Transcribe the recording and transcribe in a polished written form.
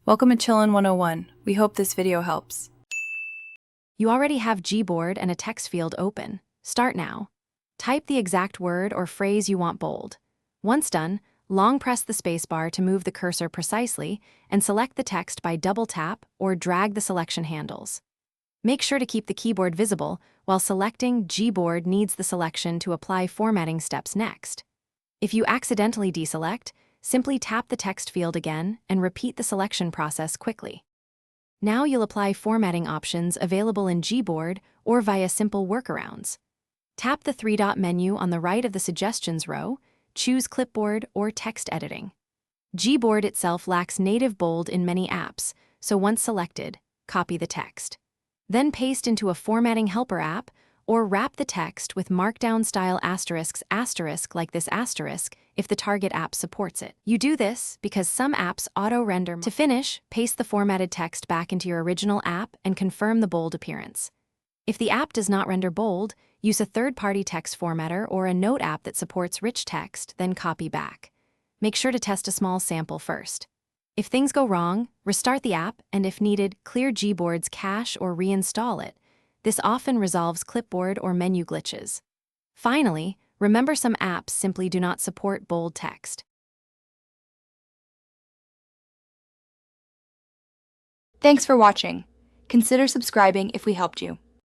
Welcome to Chillin' 101. We hope this video helps. You already have Gboard and a text field open. Start now. Type the exact word or phrase you want bold. Once done, long press the spacebar to move the cursor precisely and select the text by double tap or drag the selection handles. Make sure to keep the keyboard visible while selecting. Gboard needs the selection to apply formatting steps next. If you accidentally deselect, simply tap the text field again and repeat the selection process quickly. Now you'll apply formatting options available in Gboard or via simple workarounds. Tap the three-dot menu on the right of the Suggestions row, choose Clipboard or Text Editing. Gboard itself lacks native bold in many apps, so once selected, copy the text. Then paste into a formatting helper app or wrap the text with markdown-style asterisks like this asterisk if the target app supports it. You do this because some apps auto-render. To finish, paste the formatted text back into your original app and confirm the bold appearance. If the app does not render bold, use a third-party text formatter or a note app that supports rich text, then copy back. Make sure to test a small sample first. If things go wrong, restart the app and if needed, clear Gboard's cache or reinstall it. This often resolves clipboard or menu glitches. Finally, remember some apps simply do not support bold text. Thanks for watching. Consider subscribing if we helped you.